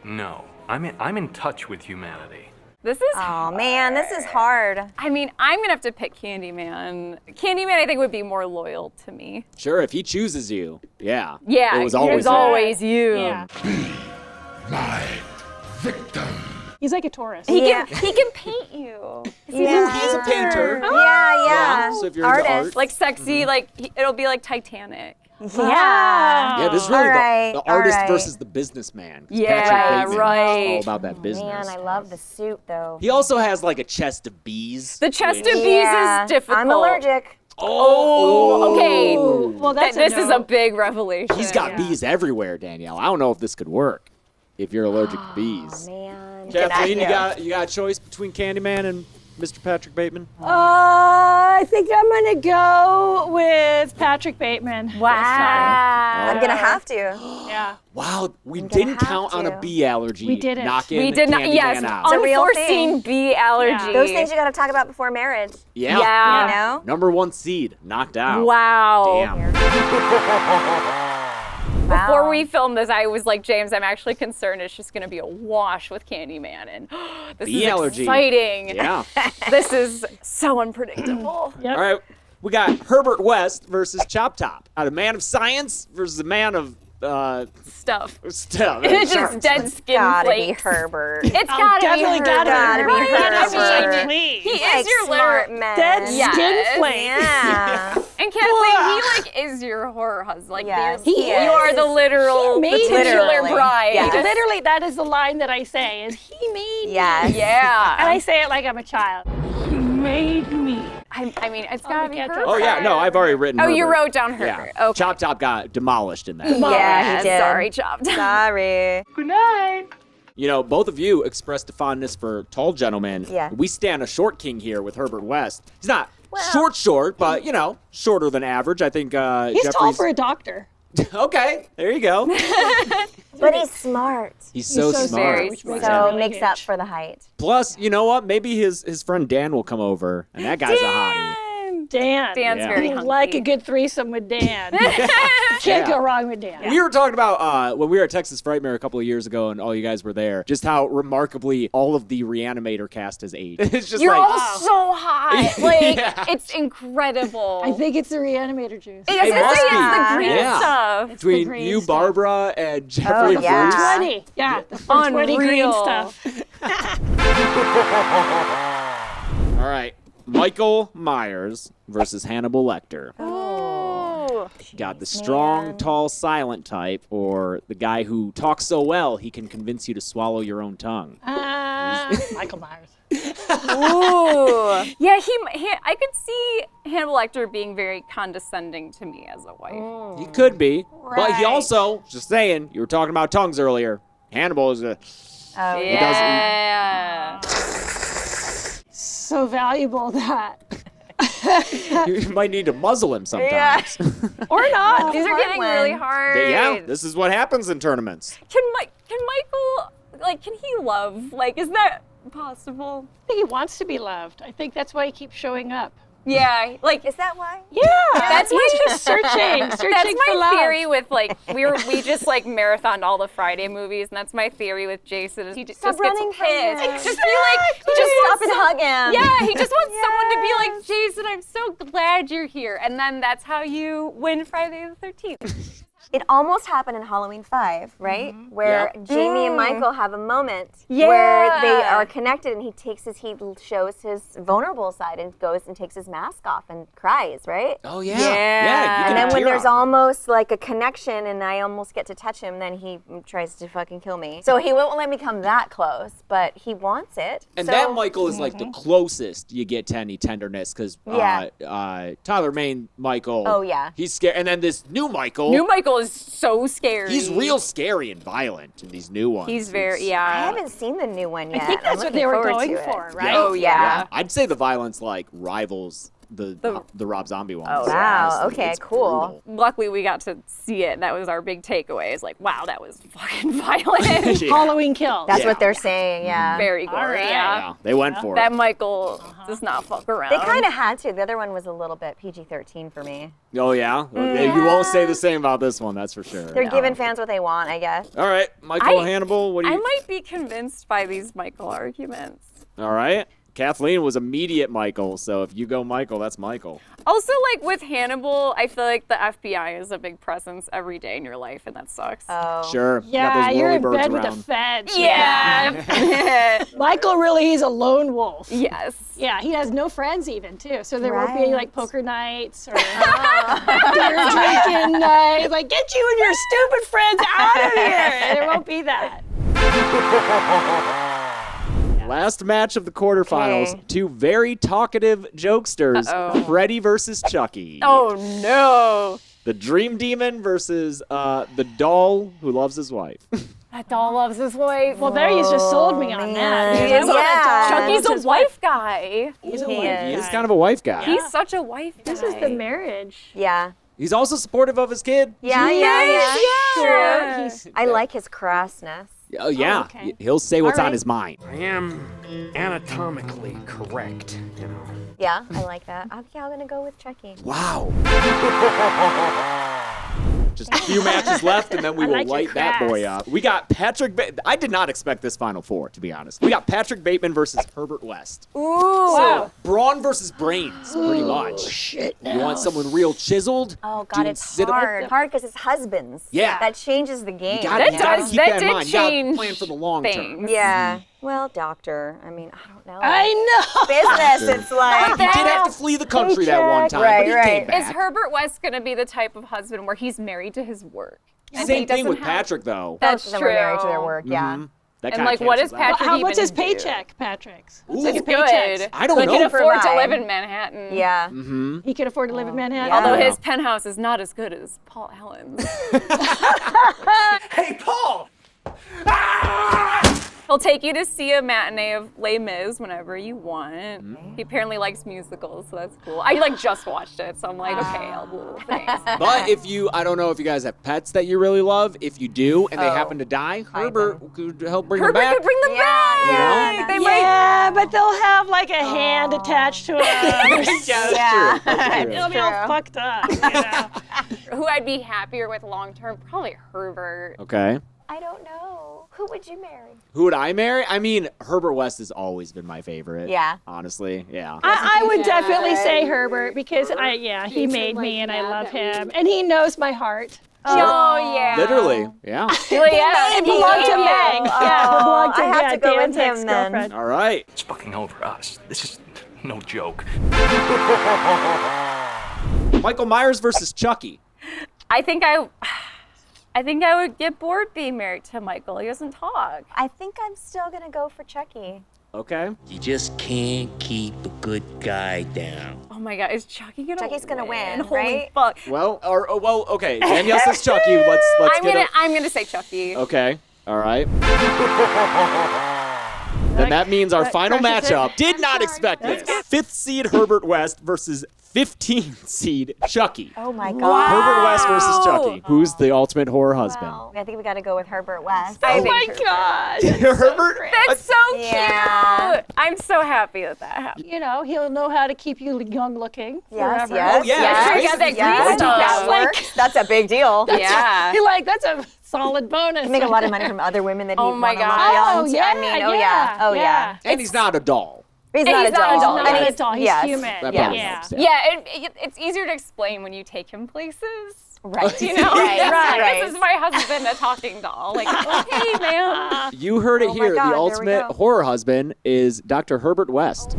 No, I'm in touch with humanity. This is Oh man, this is hard. I mean, I'm gonna have to pick Candyman. Candyman, I think, would be more loyal to me. Sure, if he chooses you, yeah. Yeah, It was always you. Yeah. My victim. He's like a tourist. He can paint you. Yeah. He's a painter. Yeah. So if you're into Artist. art. Like sexy, like it'll be like Titanic. Yeah. Yeah, this is really Alright, the artist alright. versus the businessman. 'Cause Yeah, Patrick Bateman right. is all about that business. Man, I love the suit though. He also has like a chest of bees. The chest which- of bees is difficult. I'm allergic. Oh, okay. Well, that's This is a big revelation. He's got bees everywhere, Danielle. I don't know if this could work if you're allergic to bees. Man. Kathleen, you got a choice between Candyman and Mr. Patrick Bateman? I think I'm gonna go with Patrick Bateman. Wow. Oh. I'm gonna have to. Yeah. Wow, we gonna didn't have count on a to. bee allergy. We didn't. Knocking We did not. Candyman Yes, out. It's a real unforeseen bee allergy. Those things you gotta talk about before marriage. Yeah. Yeah. You know? Number one seed, knocked out. Wow. Damn. Before we filmed this, I was like, James, I'm actually concerned it's just going to be a wash with Candyman. And this Bee is allergy. exciting. Yeah. This is so unpredictable. Yep. All right, we got Herbert West versus Chop Top. A man of science versus a man of Stuff. stuff. It's just dead skin Gotta flakes. be Herbert. It's gotta definitely be gotta Herbert. be Gotta be Herbert. Herbert. I mean, He Like is your smart literal... man. dead Yes. skin flakes. Yeah. And Kathleen, he like is your horror husband. Like Yes, you he you are is. the literal, He made the it. titular Literally. bride. Yes. Literally, that is the line that I say. Is he made me? Yes. Yeah. And I say it like I'm a child. He made me. I mean, it's gotta be catch up. Herbert. Oh yeah, no, I've already written. Oh, Herbert. you wrote down Herbert. Yeah. Okay. Chop Top got demolished in that. Yeah, he did. Sorry, Chop Top. Sorry. Good night. You know, both of you expressed a fondness for tall gentlemen. Yeah. We stand a short king here with Herbert West. He's not Well- short, but you know, shorter than average. I think. He's Jeffrey's... tall for a doctor. Okay, there you go. But he's smart. He's so so smart. very Which makes So him really makes up huge. for the height. Plus, you know what? Maybe his friend Dan will come over, and that guy's a hottie. Dan. Dan's Yeah. very I hunky. like a good threesome with Dan. Can't go wrong with Dan. We were talking about when we were at Texas Frightmare a couple of years ago, and all you guys were there. Just how remarkably all of the Reanimator cast has aged. It's just You're like all so hot. Like, Yeah. it's incredible. I think it's the Reanimator juice. It's must be. the green Yeah. stuff. between green you, stuff. Barbara, and Jeffrey Oh, yeah. Bruce. 20. Yeah, the 420 green Unreal. stuff. All right, Michael Myers versus Hannibal Lecter. Ooh. Got the strong, tall, silent type, or the guy who talks so well he can convince you to swallow your own tongue. Michael Myers. Ooh. Yeah, I could see Hannibal Lecter being very condescending to me as a wife. He could be, but he Right. also, just saying, you were talking about tongues earlier. Hannibal is a. Oh, Yeah. so valuable that. You might need to muzzle him sometimes. Or not. These are getting really hard. But yeah, this is what happens in tournaments. Can Michael, like, can he love? Like, is that possible? I think he wants to be loved. I think that's why he keeps showing up. Yeah, like, is that why? Yeah, that's he's just searching That's for my love. theory with, like, we just like marathoned all the Friday movies, and that's my theory with Jason. He just gets running from him. pissed. Just be like, he just Stop wants and hug him. Yeah, he just wants someone to be like, Jason, I'm so glad you're here, and then that's how you win Friday the 13th. It almost happened in Halloween 5, right? Where Jamie and Michael have a moment Yeah. where they are connected, and he shows his vulnerable side and goes and takes his mask off and cries, right? Oh yeah. Yeah. And then when there's almost like a connection and I almost get to touch him, then he tries to fucking kill me. So he won't let me come that close, but he wants it. And so, that Michael is like the closest you get to any tenderness because Tyler Main Michael. Oh, yeah. He's scared, and then this new Michael. New Michael is so scary. He's real scary and violent in these new ones. He's very I haven't seen the new one yet. I think that's what they were going for, right? Oh yeah. I'd say the violence like rivals the Rob Zombie ones. Oh wow. honestly. Okay. It's Cool. brutal. Luckily, we got to see it. That was our big takeaway. Is like, wow, that was fucking violent. Yeah. Halloween Kills. That's what they're saying. Yeah. Very gory. right. Yeah. They went for That it. Michael does not fuck around. They kind of had to. The other one was a little bit PG-13 for me. Oh yeah. You won't say the same about this one. That's for sure. They're giving fans what they want, I guess. All right, Michael Hannibal. What do you? I might be convinced by these Michael arguments. All right. Kathleen was immediate Michael, so if you go Michael, that's Michael. Also, like with Hannibal, I feel like the FBI is a big presence every day in your life, and that sucks. Oh. Sure. Yeah, got those you're in whirly bed birds with the around. feds. Yeah. Michael really is a lone wolf. Yes. Yeah, he has no friends even too, so there won't be Right. like poker nights or beer drinking nights. Like, get you and your stupid friends out of here. There won't be that. Last match of the quarterfinals, Okay. two very talkative jokesters, Freddy versus Chucky. Oh no. The Dream Demon versus the doll who loves his wife. That doll loves his wife. Well, there you just sold me on that. He because I is, want yeah. doll that Chucky's loves his a wife guy. He's a He wife is. He is guy. kind of a wife guy. He's such a wife guy. This is the marriage. Yeah. He's also supportive of his kid. Yeah. Yeah. He's I like his crassness. Oh yeah, okay. He'll say what's All on right. his mind. I am anatomically correct, you know. Yeah, I like that. I'm gonna go with Chucky. Wow. Just a few matches left, and then we I will like your light that boy crass. up. We got I did not expect this Final Four, to be honest. We got Patrick Bateman versus Herbert West. Ooh. Wow. Brawn versus brains, pretty much. Shit. You want someone real chiseled? Oh Do God, you it's sit up- hard. Hard because it's husbands. Yeah. That changes the game. You gotta keep that That in did mind. You gotta change plan for the long term. things. Yeah. Well, doctor. I mean, I don't know. I know. Business. It's like He did have to flee the country that one time, Right, but he right. came Is back. Herbert West gonna be the type of husband where he's married to his work? And he Same thing doesn't with have- Patrick, though. That's both of them are married to their true. work. Yeah. Mhm. That And kinda like, what cancels is out. Patrick What's even his do? paycheck, Patrick's? What's Ooh. his Good. paychecks? I don't He can know. afford to Provide. live in Manhattan. Yeah. Mm-hmm. He can afford to live in Manhattan. Yeah. Although Yeah. his penthouse is not as good as Paul Allen's. Hey, Paul! He'll take you to see a matinee of Les Mis whenever you want. He apparently likes musicals, so that's cool. I like just watched it, so I'm like, okay, I'll do little things. But if you, I don't know if you guys have pets that you really love. If you do, and they happen to die, Herbert could help bring them Herbert back. could bring them back. Yeah. They might. Yeah, but they'll have like a hand attached to it. That's Yeah. true. That's true. It'll be all True. fucked up. You know? Who I'd be happier with long term? Probably Herbert. Okay. I don't know. Who would you marry? Who would I marry? I mean, Herbert West has always been my favorite. Yeah. Honestly, yeah. I would definitely say Herbert because he made me and I love him and he knows my heart. Oh, yeah. Literally, yeah. Well, yeah. It belonged to Meg. Yeah, it belonged to I have to go with Dan's him then. ex-girlfriend. All right. It's fucking over us. This is no joke. Michael Myers versus Chucky. I think I would get bored being married to Michael. He doesn't talk. I think I'm still gonna go for Chucky. Okay. You just can't keep a good guy down. Oh my God, is Chucky gonna Chucky's gonna win, Holy right? fuck. Well, okay. Danielle says Chucky. Let's I'm gonna say Chucky. Okay. All right. then that means our final crushes it. matchup. Did not expect this. 5th seed Herbert West versus 15th seed Chucky. Oh my God. Herbert West versus Chucky. Who's the ultimate horror husband? Wow. I think we got to go with Herbert West. I Oh my think God. Herbert? That's so Yeah. cute. I'm so happy that happened. You know, he'll know how to keep you young looking Yes, forever. yes, Oh, yeah. yes. Sure, you got that yes. green stuff. That works. That's a big deal. Yeah. You're like, that's a solid bonus. You make a lot of money from other women that Oh he my wanna God. lie on Oh, to. yeah, I mean, oh yeah. Oh yeah. And he's not a doll. He's And not he's a not a doll. doll. Not And a he's doll. He's yes. human. That Yeah. probably Yeah. helps, Yeah, it's easier to explain when you take him places. Right. You know, Right, right. This is my husband, a talking doll. Like, okay, man. You heard it Oh my here. God, The there we ultimate go. horror husband is Dr. Herbert West.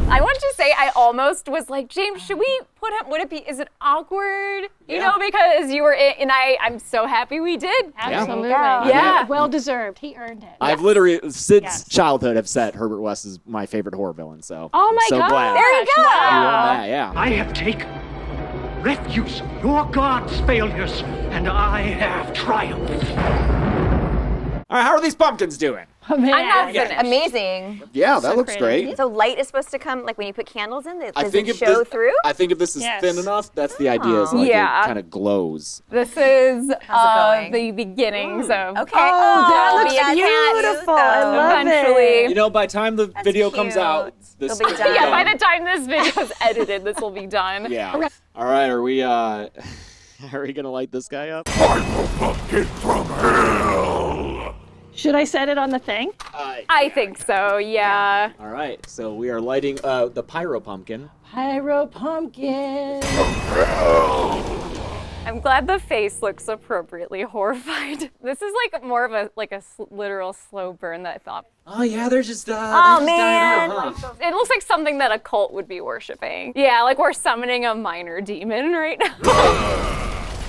I want to say I almost was like, James, should we put him? Is it awkward? You know, because you were in, and I'm so happy we did. Absolutely. Yeah. Well deserved. He earned it. I've literally, since Yes. childhood, have said Herbert West is my favorite horror villain. So, Oh my so God. glad. There you go. You won Wow. that, yeah. I have taken refuge in your God's failures, and I have triumphed. All right, how are these pumpkins doing? Oh, man. I'm not finished. Amazing. Yeah, that So looks pretty. great. So light is supposed to come, like when you put candles in, I does think it if show this, through? I think if this is Yes. thin enough, that's the idea. Is like Yeah. it kind of glows. This is How's it going? the beginnings of. Okay. Oh, that looks yeah, I can't use beautiful. I those. love Eventually. You know, by the time the video comes cute. out, this It'll be done. Yeah, by the time this video is edited, this will be done. Yeah. All right, are we are we gonna light this guy up? Pumpkin from hell! Should I set it on the thing? I think so, yeah. All right, so we are lighting the pyro pumpkin. Pyro pumpkin. I'm glad the face looks appropriately horrified. This is like more of a literal slow burn that I thought. Oh yeah, they're just Oh man. It looks like something that a cult would be worshiping. Yeah, like we're summoning a minor demon right now.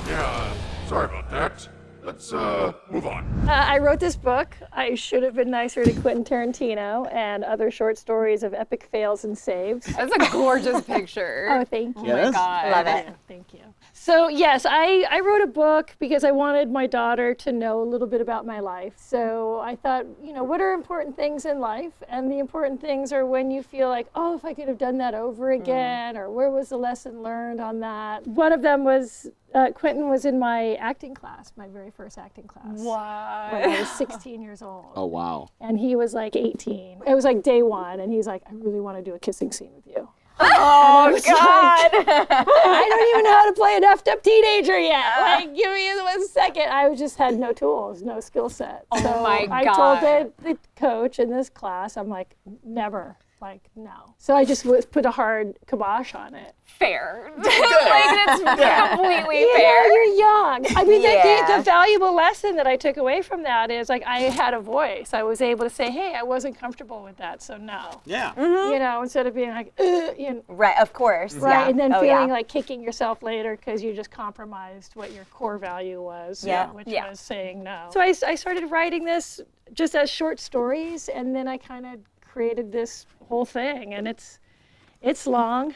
Yeah, sorry about that. Let's move on. I wrote this book, I Should Have Been Nicer to Quentin Tarantino, and other short stories of epic fails and saves. That's a gorgeous picture. Oh, thank you. Oh my God. Love it. Thank you. So yes, I wrote a book because I wanted my daughter to know a little bit about my life. So I thought, you know, what are important things in life? And the important things are when you feel like, oh, if I could have done that over again, or where was the lesson learned on that? One of them was Quentin was in my acting class, my very first acting class. Wow. When I was 16 years old. Oh wow. And he was like 18. It was like day one, and he's like, I really want to do a kissing scene with you. Oh God. I don't even know how to play an effed up teenager yet. Like, give me 1 second. I just had no tools, no skill set. Oh so my I God. told the coach in this class, I'm like, never. Like, no. So I just put a hard kibosh on it. Fair. Like, that's completely You fair. know, you're young. I mean, Yeah. the valuable lesson that I took away from that is, like, I had a voice. I was able to say, hey, I wasn't comfortable with that, so no. Yeah. You know, instead of being like, you know, Right, of course. right, Yeah. and then Oh, feeling yeah. like kicking yourself later because you just compromised what your core value was, Yeah. which Yeah. was saying no. So I started writing this just as short stories, and then I kind of created this whole thing, and it's long.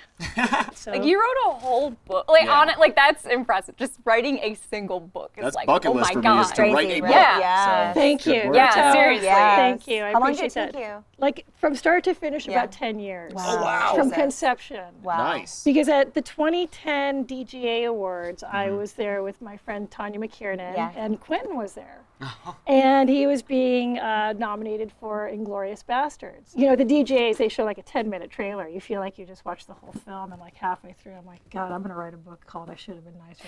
So, Like you wrote a whole book, like Yeah. on it, like that's impressive. Just writing a single book is That's like, bucket oh list my for me God. is to write Crazy, a right? book. Yeah. So, Thank good you. work. Yeah, seriously. Yes. Thank you. I How long did appreciate it take that. you? Like from start to finish, Yeah. about 10 years. Wow. Oh, wow. From Jesus. conception. Wow. Nice. Because at the 2010 DGA Awards, I was there with my friend Tanya McKiernan, Yeah. and Quentin was there. And he was being nominated for Inglourious Bastards. You know, the DGAs, they show like a 10-minute trailer. You feel like you just watched the whole film, and like halfway through, I'm like, God, I'm going to write a book called I Should Have Been Nicer.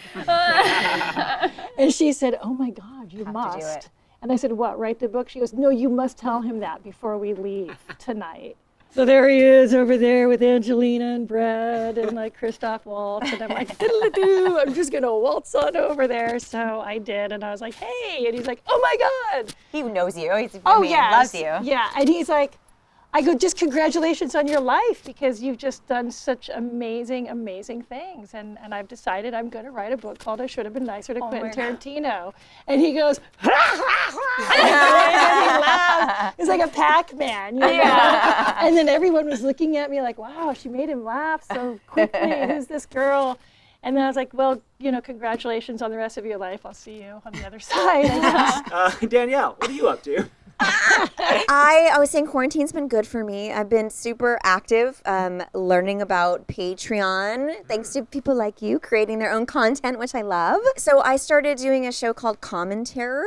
And she said, oh my God, you Have to do must. it. And I said, what, write the book? She goes, no, you must tell him that before we leave tonight. So there he is over there with Angelina and Brad and like Christoph Waltz. And I'm like, diddle-a-doo, I'm just going to waltz on over there. So I did. And I was like, hey. And he's like, oh my God. He knows you. He's, Oh, yeah. Loves you. Yeah. And he's like, I go, just congratulations on your life because you've just done such amazing, amazing things. And I've decided I'm going to write a book called I Should Have Been Nicer to Quentin Tarantino. And he goes, and he laughs. It's like a Pac-Man, you know? Yeah. And then everyone was looking at me like, wow, she made him laugh so quickly. Who's this girl? And then I was like, well, you know, congratulations on the rest of your life. I'll see you on the other side, I guess. Danielle, what are you up to? I was saying quarantine's been good for me. I've been super active, learning about Patreon, thanks to people like you creating their own content, which I love. So I started doing a show called Common Terror.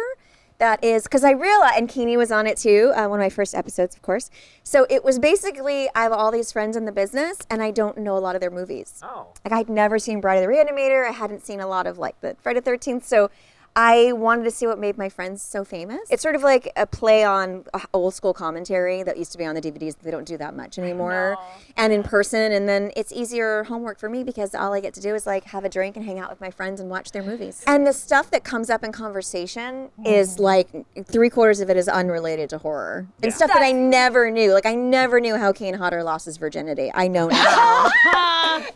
That is, because I realized, and Keeney was on it too, one of my first episodes, of course. So it was basically, I have all these friends in the business, and I don't know a lot of their movies. Oh. Like, I'd never seen Bride of the Reanimator. I hadn't seen a lot of, like, the Friday the 13th. So I wanted to see what made my friends so famous. It's sort of like a play on old school commentary that used to be on the DVDs. They don't do that much anymore. And in person. And then it's easier homework for me because all I get to do is like have a drink and hang out with my friends and watch their movies. And the stuff that comes up in conversation is like 3/4 of it is unrelated to horror. And stuff that I never knew. Like I never knew how Kane Hodder lost his virginity. I know now.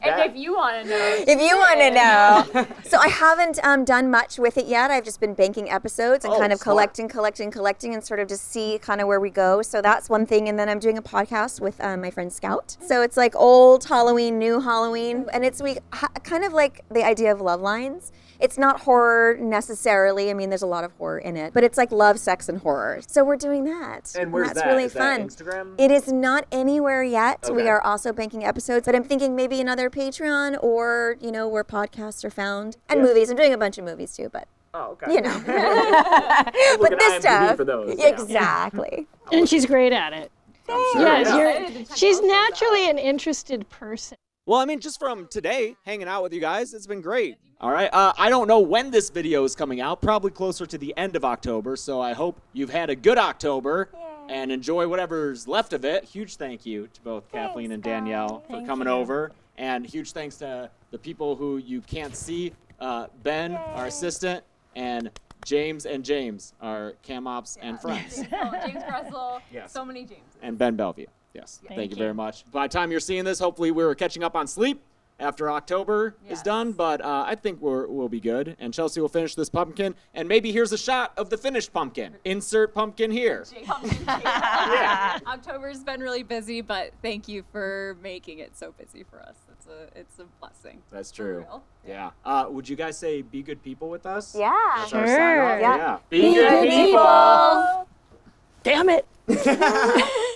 And if you want to know. If you want to know. So I haven't done much with it yet. I've just been banking episodes and kind of collecting and sort of just see kind of where we go. So that's one thing. And then I'm doing a podcast with my friend Scout. So it's like old Halloween, new Halloween. And it's kind of like the idea of love lines. It's not horror necessarily. I mean, there's a lot of horror in it, but it's like love, sex, and horror. So we're doing that. And where's that's that? really Is fun. That Instagram? It is not anywhere yet. Okay. We are also banking episodes, but I'm thinking maybe another Patreon or, you know, where podcasts are found. And movies. I'm doing a bunch of movies too, but. Oh, okay. You know. But this stuff. For those, exactly. And she's great at it. Sure, She's naturally an interested person. Well, I mean, just from today, hanging out with you guys, it's been great. All right. I don't know when this video is coming out, probably closer to the end of October, so I hope you've had a good October and enjoy whatever's left of it. Huge thank you to both Kathleen and Danielle for coming over, and huge thanks to the people who you can't see, Ben, our assistant, and James, our cam ops and friends. James Graessle, so many James. And Ben Bellevue. Yes, thank you very much. By the time you're seeing this, hopefully we're catching up on sleep after October is done, but I think we'll be good. And Chelsea will finish this pumpkin, and maybe here's a shot of the finished pumpkin. Insert pumpkin here. October's been really busy, but thank you for making it so busy for us. It's a blessing. That's true. Yeah. Would you guys say be good people with us? Yeah. That's our sign off? Yeah. Be good people. Damn it.